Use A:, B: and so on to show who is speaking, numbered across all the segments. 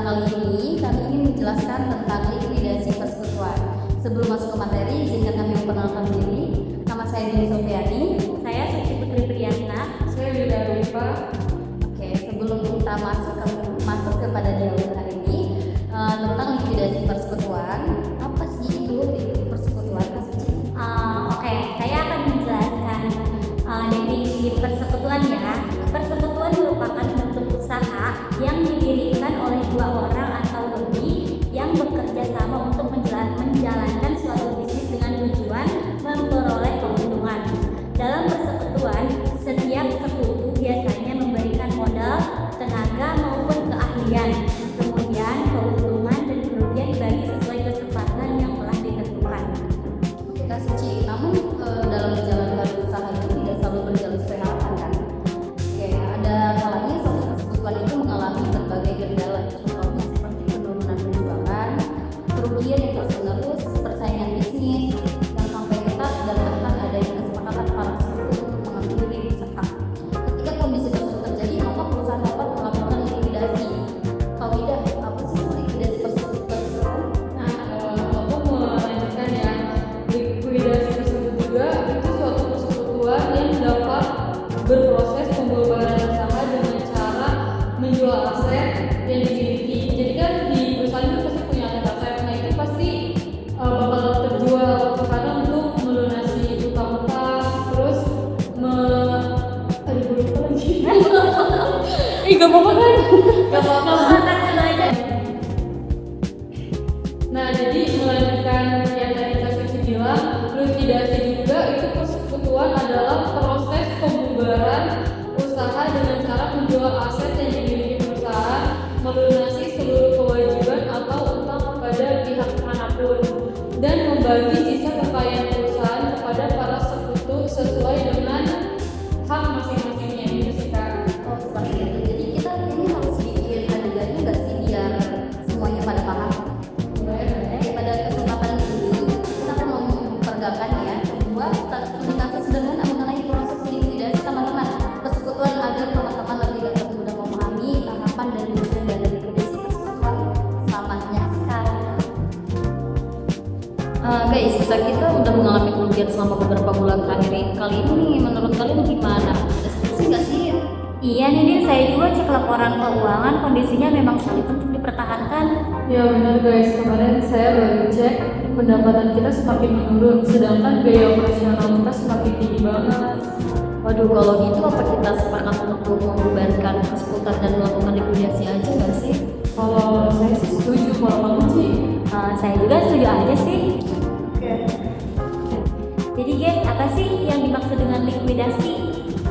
A: kali ini kami ingin menjelaskan tentang likuidasi persekutuan. Sebelum masuk ke materi, izinkan kami memperkenalkan diri. Nama saya Dini Sofiani.
B: Saya Suci Putri Priyantina.
C: Saya Wida Rupa.
A: Oke, sebelum kita masuk kepada dialog hari ini tentang likuidasi persekutuan, apa sih itu persekutuan?
B: Oke, saya akan menjelaskan definisi persekutuan ya. Persekutuan merupakan bentuk usaha yang didirikan oleh dua orang atau lebih yang bekerja sama untuk menjalankan suatu bisnis dengan tujuan memperoleh keuntungan. Dalam persekutuan, setiap sekutu biasanya memberikan modal, tenaga maupun keahlian. Kemudian keuntungan dan kerugian dibagi sesuai kesepakatan yang telah ditentukan.
A: Oke, Kak Suci, namun dalam menjalankan usaha itu tidak selalu berjalan sesuai harapan kan? Oke, ada kalanya suatu persekutuan itu mengalami berbagai kendala, contohnya seperti penurunan penjualan, kerugian yang terus-menerus, persaingan bisnis yang sampai ketat, dan bahkan adanya kesepakatan para sekutu untuk mengakhiri usaha. Ketika kondisi tersebut terjadi, maka perusahaan dapat melakukan likuidasi. Kak Wida, apa sih likuidasi persekutuan?
C: Nah, aku melanjutkan ya. Likuidasi tersebut juga itu suatu persekutuan yang dapat berproses pembubaran usaha dengan cara menjual aset yang dimiliki. Jadi kan di perusahaan itu pasti punya aset, nah itu pasti bakal terjual karena untuk melunasi utang-utang, terus aduh lupa lagi. Gak apa-apa kan?
B: Gak apa-apa, kan dulu aja.
C: Nah, jadi melanjutkan yang tadi Kak Suci bilang, likuidasi juga itu persekutuan adalah proses pembubaran usaha dengan cara menjual aset yang dimiliki perusahaan, melunasi seluruh kewajiban atau utang kepada pihak manapun, dan membagi sisa kekayaan perusahaan kepada para sekutu sesuai dengan hak masing-masingnya. Gitu sih Kak.
A: Oh, seperti itu. Jadi kita ini harus bikin adegannya nggak sih biar semuanya pada paham. Pada kesempatan ini kita akan memperagakan ya sebuah komunikasi sederhana mengenai proses likuidasi teman-teman persekutuan agar teman-teman lebih dapat mudah memahami tahapan dan tujuan dari likuidasi persekutuan. Selamat menyaksikan. Guys, kita udah mengalami kerugian selama beberapa bulan terakhir kali ini. Menurut kalian gimana? Ada solusi nggak sih?
B: Iya nih Din, saya juga cek laporan keuangan, kondisinya memang sulit untuk dipertahankan.
C: Ya benar guys, kemarin saya baru cek pendapatan kita semakin menurun, sedangkan biaya operasional kita semakin tinggi banget.
A: Waduh, kalau gitu apa kita sepakat untuk membubarkan persekutuan dan melakukan likuidasi aja nggak sih?
C: Kalau saya sih setuju, kalau kamu sih?
B: Saya juga setuju aja sih.
C: Oke.
B: Jadi guys, apa sih yang dimaksud dengan likuidasi?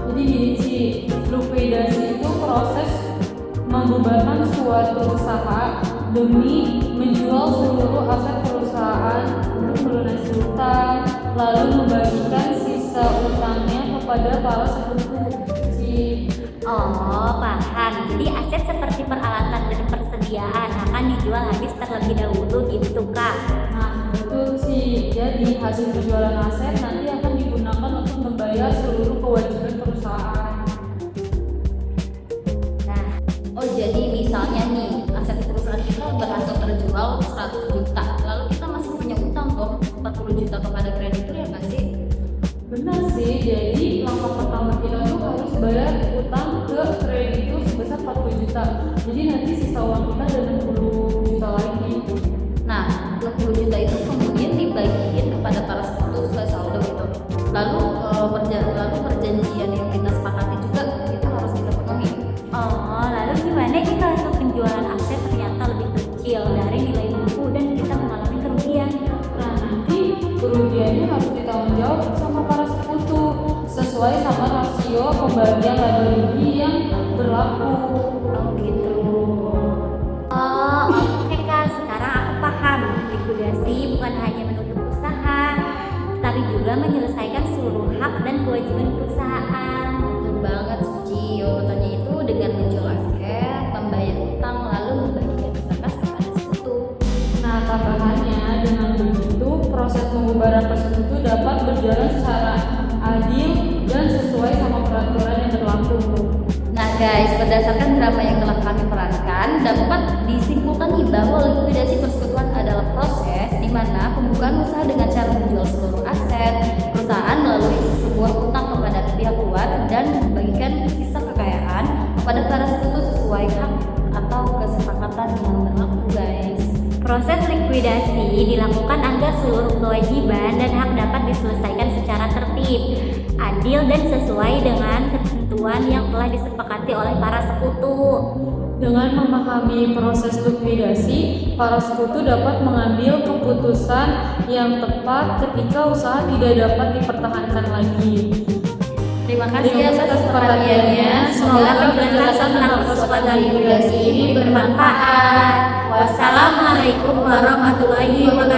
C: Jadi gini sih, likuidasi itu proses membubarkan suatu usaha demi menjual seluruh aset perusahaan untuk melunasi utang, lalu membagikan sisa utangnya kepada para sekutu.
B: Oh, paham. Jadi aset seperti peralatan dan persediaan akan dijual habis terlebih dahulu gitu Kak.
C: Nah, betul sih. Jadi hasil penjualan aset nanti akan digunakan untuk membayar seluruh kewajiban perusahaan.
B: Nah,
A: Oh, jadi misalnya nih aset perusahaan kita berhasil terjual 100 juta, lalu kita masih punya utang dong 40 juta kepada kreditur ya nggak sih?
C: Benar sih, jadi langkah pertama kita tuh harus bayar utang ke kreditur sebesar 40 juta. Jadi nanti sisa uang kita ada 60 juta lagi.
A: Nah, 60 juta itu kemudian dibagiin kepada para sekutu sesuai saldo gitu. Lalu perjanjian yang kita sepakati juga itu harus kita penuhi.
B: lalu gimana kita untuk penjualan aset ternyata lebih kecil dari nilai buku dan kita mengalami kerugian?
C: Nah, nanti kerugiannya harus ditanggung jawab sama para sekutu sesuai sama rasio pembagian laba rugi yang berlaku.
B: Oh gitu. Oh, oke Kak, sekarang aku paham. Likuidasi bukan hanya menutup usaha, tapi juga menyelesaikan seluruh hak dan kewajiban perusahaan.
A: Betul banget Suci. Urutannya itu dengan menjual aset, membayar utang, lalu membagikan sisa kas kepada sekutu.
C: Nah, tambahannya dengan begitu proses pembubaran persekutu dapat berjalan secara adil dan sesuai sama peraturan yang berlaku.
A: Nah guys, berdasarkan drama yang telah kami perankan dapat disimpulkan nih bahwa likuidasi persekutuan adalah proses di mana pembukaan usaha dengan cara menjual seluruh aset perusahaan melalui sebuah utang kepada pihak luar dan membagikan sisa kekayaan kepada para sekutu sesuai hak atau kesepakatan yang berlaku, guys.
B: Proses likuidasi dilakukan agar seluruh kewajiban dan hak dapat diselesaikan secara tertib, adil dan sesuai dengan ketentuan yang telah disepakati oleh para sekutu.
C: Dengan memahami proses likuidasi, para sekutu dapat mengambil keputusan yang tepat ketika usaha tidak dapat dipertahankan lagi.
A: Terima kasih atas perhatiannya. Semoga penjelasan tentang persoalan likuidasi ini bermanfaat.
B: Wassalamualaikum warahmatullahi wabarakatuh.